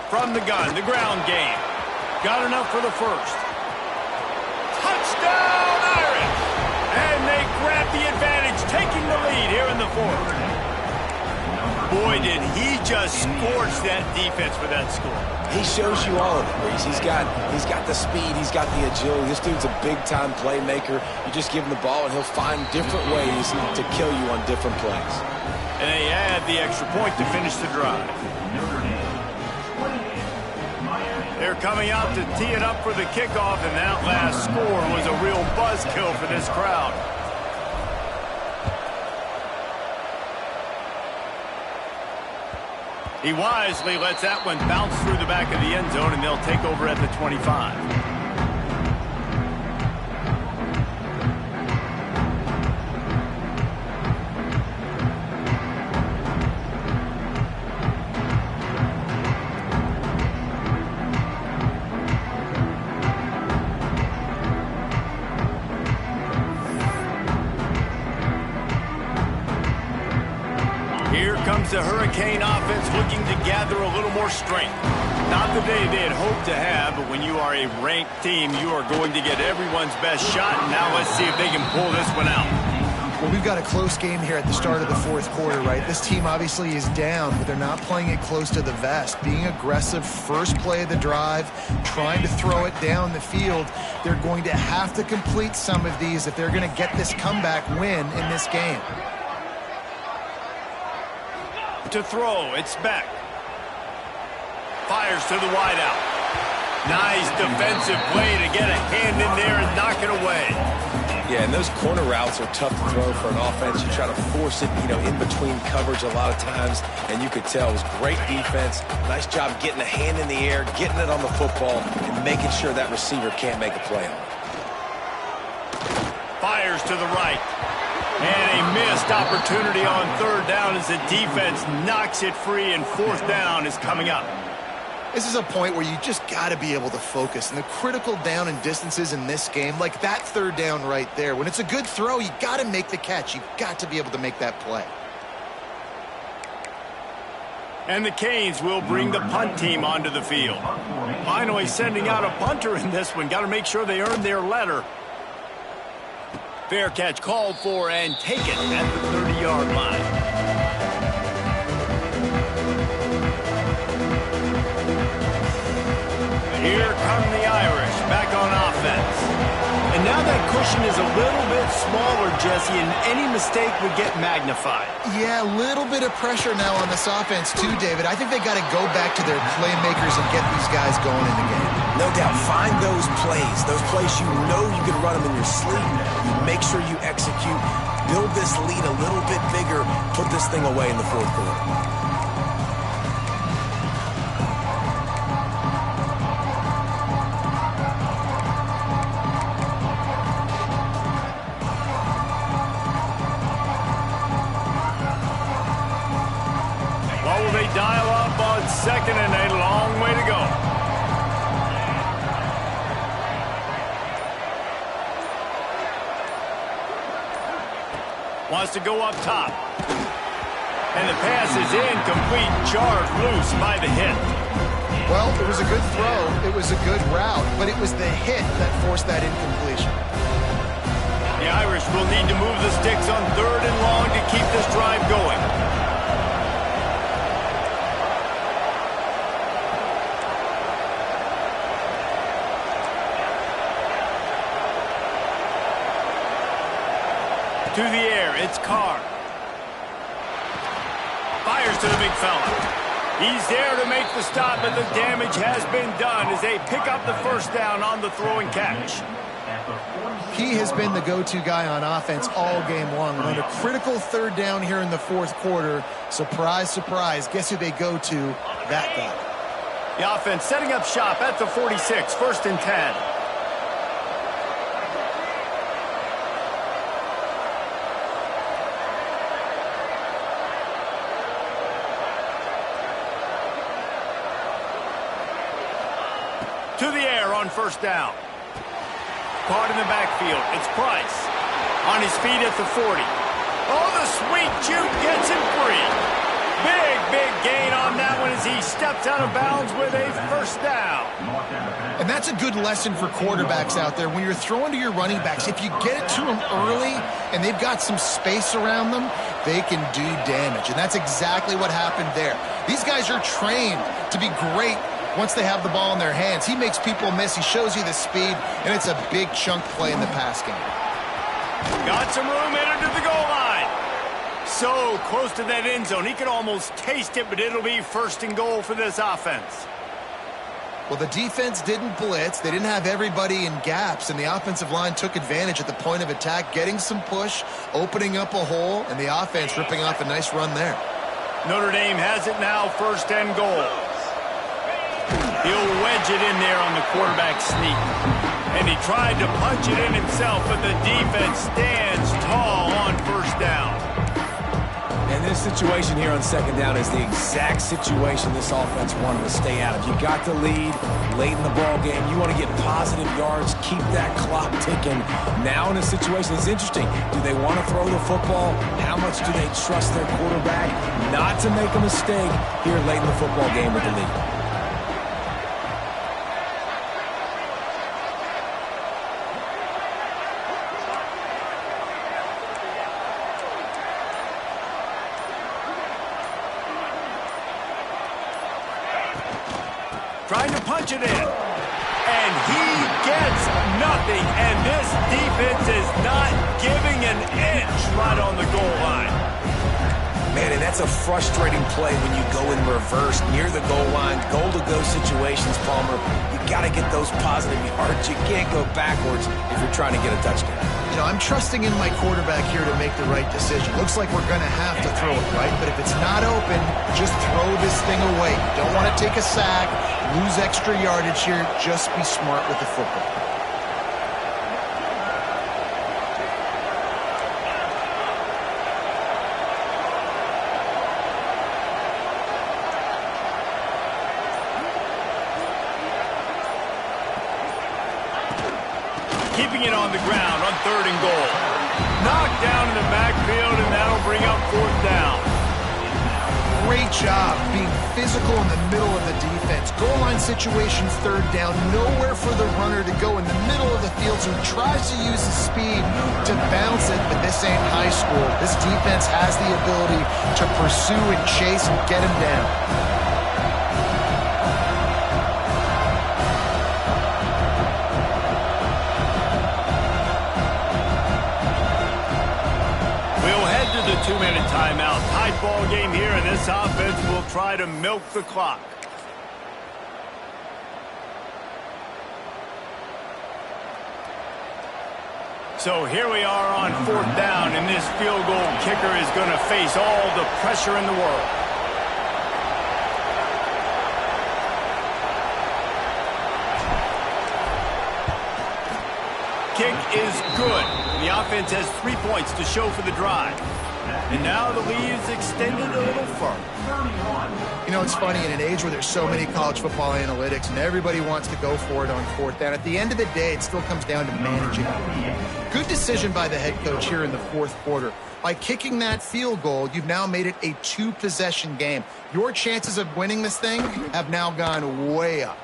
From the gun, the ground game. Got enough for the first. Touchdown, Irish! And they grab the advantage, taking the lead here in the fourth. Boy, did he just scorch that defense for that score. He shows you all of it, Reese. He's got the speed, he's got the agility. This dude's a big-time playmaker. You just give him the ball, and he'll find different ways to kill you on different plays. And they add the extra point to finish the drive. They're coming out to tee it up for the kickoff, and that last score was a real buzzkill for this crowd. He wisely lets that one bounce through the back of the end zone, and they'll take over at the 25. The Hurricane offense looking to gather a little more strength. Not the day they had hoped to have, but when you are a ranked team, you are going to get everyone's best shot. Now let's see if they can pull this one out. Well, we've got a close game here at the start of the fourth quarter, right? This team obviously is down, but they're not playing it close to the vest. Being aggressive, first play of the drive, trying to throw it down the field. They're going to have to complete some of these if they're going to get this comeback win in this game. To throw, it's Beck. Fires to the wideout. Nice defensive play to get a hand in there and knock it away. Yeah, and those corner routes are tough to throw for an offense. You try to force it, in between coverage a lot of times, and you could tell it was great defense. Nice job getting a hand in the air, getting it on the football, and making sure that receiver can't make a play on it. Fires to the right. And a missed opportunity on third down as the defense knocks it free, and fourth down is coming up. This is a point where you just got to be able to focus. And the critical down and distances in this game, like that third down right there, when it's a good throw, you got to make the catch. You've got to be able to make that play. And the Canes will bring the punt team onto the field. Finally sending out a punter in this one. Got to make sure they earn their letter. Fair catch called for and taken at the 30-yard line. Here come the Irish back on offense. And now that cushion is a little bit smaller, Jesse, and any mistake would get magnified. Yeah, a little bit of pressure now on this offense too, David. I think they got to go back to their playmakers and get these guys going in the game. No doubt. Find those plays you know you can run them in your sleep. You make sure you execute. Build this lead a little bit bigger. Put this thing away in the fourth quarter. Dial up on second and a long way to go. Wants to go up top. And the pass is incomplete, jarred loose by the hit. Well, it was a good throw. It was a good route, but it was the hit that forced that incompletion. The Irish will need to move the sticks on 3rd and long to keep this drive going. To the air, it's Carr. Fires to the big fella. He's there to make the stop, but the damage has been done as they pick up the first down on the throw and catch. He has been the go-to guy on offense all game long. On a critical 3rd down here in the 4th quarter, surprise, surprise, guess who they go to? That guy. The offense setting up shop at the 46, 1st and 10. To the air on 1st down. Caught in the backfield. It's Price. On his feet at the 40. Oh, the sweet juke gets him free. Big gain on that one as he steps out of bounds with a 1st down. And that's a good lesson for quarterbacks out there. When you're throwing to your running backs, if you get it to them early and they've got some space around them, they can do damage. And that's exactly what happened there. These guys are trained to be great once they have the ball in their hands. He makes people miss. He shows you the speed, and it's a big chunk play in the pass game. Got some room headed to the goal line. So close to that end zone. He could almost taste it, but it'll be 1st and goal for this offense. Well, the defense didn't blitz. They didn't have everybody in gaps, and the offensive line took advantage at the point of attack, getting some push, opening up a hole, and the offense ripping off a nice run there. Notre Dame has it now, 1st and goal. He'll wedge it in there on the quarterback sneak. And he tried to punch it in himself, but the defense stands tall on 1st down. And this situation here on 2nd down is the exact situation this offense wanted to stay out of. You got the lead late in the ball game. You want to get positive yards, keep that clock ticking. Now in a situation that's interesting, do they want to throw the football? How much do they trust their quarterback not to make a mistake here late in the football game with the lead? Trying to punch it in. And he gets nothing. And this defense is not giving an inch right on the goal line. Man, and that's a frustrating play when you go in reverse near the goal line. Goal-to-go situations, Palmer. You got to get those positive yards. You can't go backwards if you're trying to get a touchdown. You know, I'm trusting in my quarterback here to make the right decision. Looks like we're going to have to throw it, right? But if it's not open, just throw this thing away. You don't want to take a sack, lose extra yardage here. Just be smart with the football. Keeping it on the ground on 3rd and goal. Knocked down in the backfield, and that'll bring up 4th down. Great job being physical in the middle of the defense. Goal line situation, 3rd down. Nowhere for the runner to go in the middle of the field, so he tries to use his speed to bounce it, but this ain't high school. This defense has the ability to pursue and chase and get him down. The 2-minute timeout. Tight ball game here, and this offense will try to milk the clock. So here we are on 4th down, and this field goal kicker is going to face all the pressure in the world. Kick is good. The offense has 3 points to show for the drive. And now the lead is extended a little further. You know, it's funny, in an age where there's so many college football analytics and everybody wants to go for it on fourth down, at the end of the day, it still comes down to managing. Good decision by the head coach here in the fourth quarter. By kicking that field goal, you've now made it a two-possession game. Your chances of winning this thing have now gone way up.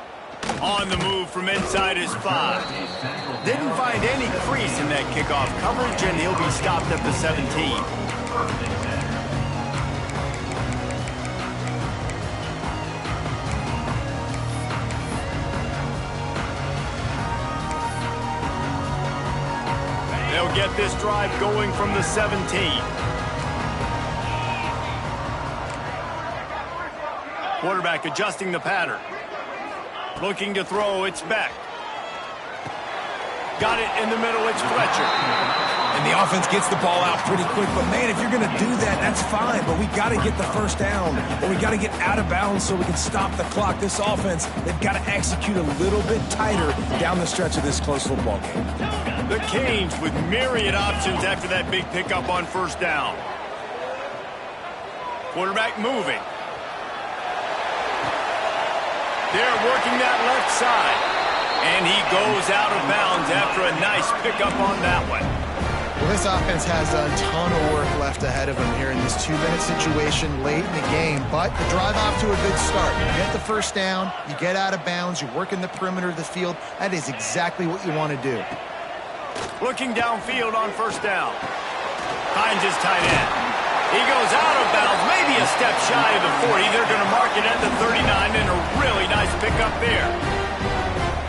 On the move from inside his 5. Didn't find any crease in that kickoff coverage, and he'll be stopped at the 17. They'll get this drive going from the 17. Quarterback adjusting the pattern. Looking to throw, it's Beck. Got it in the middle, it's Fletcher. And the offense gets the ball out pretty quick. But, man, if you're going to do that, that's fine. But we got to get the first down, or we got to get out of bounds so we can stop the clock. This offense, they've got to execute a little bit tighter down the stretch of this close football game. The Canes with myriad options after that big pickup on first down. Quarterback moving. They're working that left side. And he goes out of bounds after a nice pickup on that one. Well, this offense has a ton of work left ahead of them here in this 2-minute situation late in the game. But the drive off to a good start. You get the first down, you get out of bounds, you work in the perimeter of the field. That is exactly what you want to do. Looking downfield on first down. Finds his tight end. He goes out of bounds, maybe a step shy of the 40. They're going to mark it at the 39, and a really nice pickup there.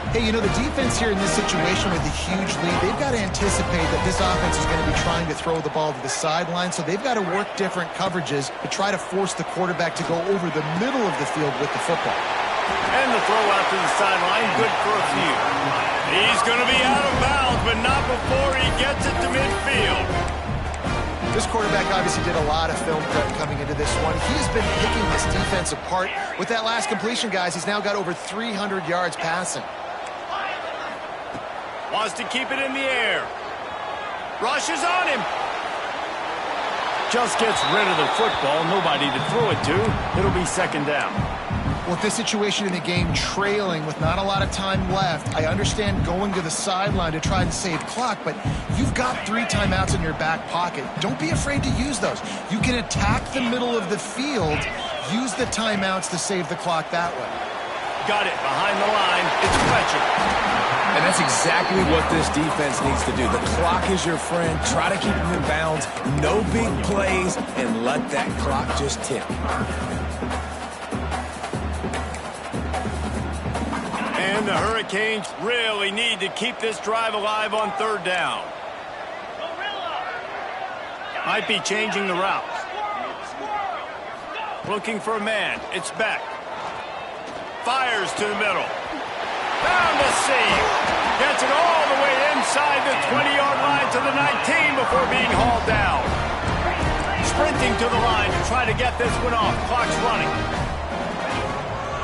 Hey, you know, the defense here in this situation with a huge lead, they've got to anticipate that this offense is going to be trying to throw the ball to the sideline, so they've got to work different coverages to try to force the quarterback to go over the middle of the field with the football. And the throw out to the sideline, good for a few. He's going to be out of bounds, but not before he gets it to midfield. This quarterback obviously did a lot of film prep coming into this one. He's been picking this defense apart. With that last completion, guys, he's now got over 300 yards passing. Wants to keep it in the air. Rushes on him. Just gets rid of the football. Nobody to throw it to. It'll be second down. Well, with this situation in the game trailing with not a lot of time left, I understand going to the sideline to try and save clock, but you've got 3 timeouts in your back pocket. Don't be afraid to use those. You can attack the middle of the field, use the timeouts to save the clock that way. Got it behind the line. It's Fletcher. And that's exactly what this defense needs to do. The clock is your friend. Try to keep them in bounds. No big plays, and let that clock just tick. And the Hurricanes really need to keep this drive alive on third down. Might be changing the route. Looking for a man. It's Beck. Fires to the middle. Found a seam. Gets it all the way inside the 20-yard line to the 19 before being hauled down. Sprinting to the line to try to get this one off. Clock's running.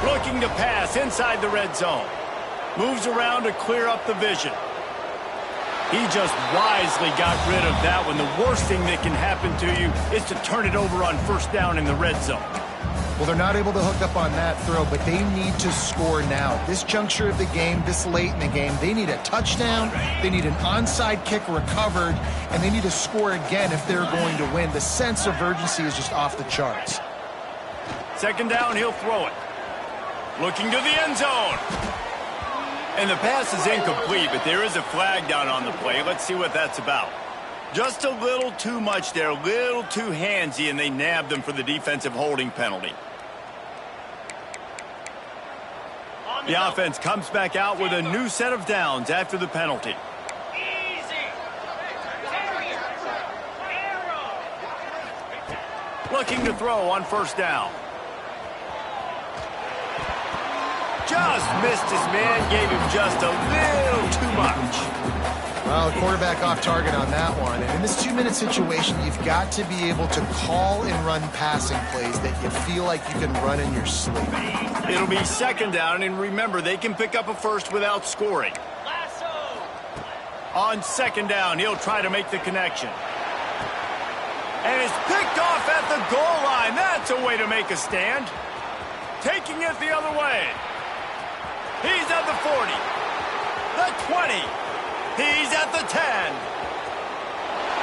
Looking to pass inside the red zone. Moves around to clear up the vision. He just wisely got rid of that one. The worst thing that can happen to you is to turn it over on first down in the red zone. Well, they're not able to hook up on that throw, but they need to score now. This juncture of the game, this late in the game, they need a touchdown, they need an onside kick recovered, and they need to score again if they're going to win. The sense of urgency is just off the charts. Second down, he'll throw it. Looking to the end zone. And the pass is incomplete, but there is a flag down on the play. Let's see what that's about. Just a little too much there, a little too handsy, and they nabbed them for the defensive holding penalty. The offense comes back out with a new set of downs after the penalty. Looking to throw on first down. Just missed his man, gave him just a little too much. Well, the quarterback off target on that one. And in this 2-minute situation, you've got to be able to call and run passing plays that you feel like you can run in your sleep. It'll be second down, and remember, they can pick up a first without scoring. On second down, he'll try to make the connection. And it's picked off at the goal line. That's a way to make a stand. Taking it the other way. He's at the 40. The 20. He's at the 10.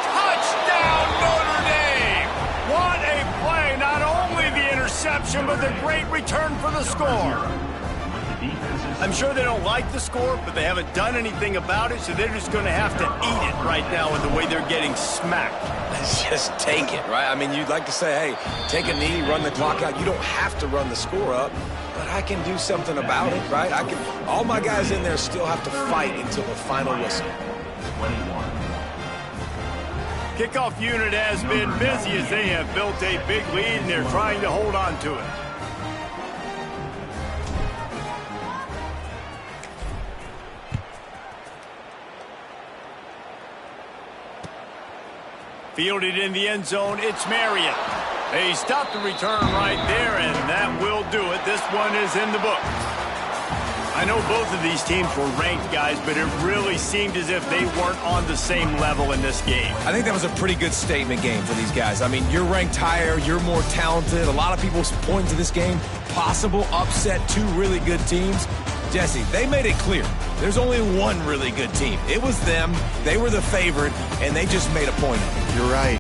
Touchdown, Notre Dame! What a play. Not only the interception, but the great return for the score. I'm sure they don't like the score, but they haven't done anything about it, so they're just going to have to eat it right now with the way they're getting smacked. Just take it, right? I mean, you'd like to say, hey, take a knee, run the clock out. You don't have to run the score up, but I can do something about it, right? All my guys in there still have to fight until the final whistle. Kickoff unit has been busy as they have built a big lead, and they're trying to hold on to it. Fielded in the end zone, it's Marion. They stopped the return right there, and that will do it. This one is in the book. I know both of these teams were ranked, guys, but it really seemed as if they weren't on the same level in this game. I think that was a pretty good statement game for these guys. I mean, you're ranked higher, you're more talented. A lot of people point to this game, possible upset, two really good teams. Jesse, they made it clear. There's only one really good team. It was them. They were the favorite, and they just made a point of it. You're right.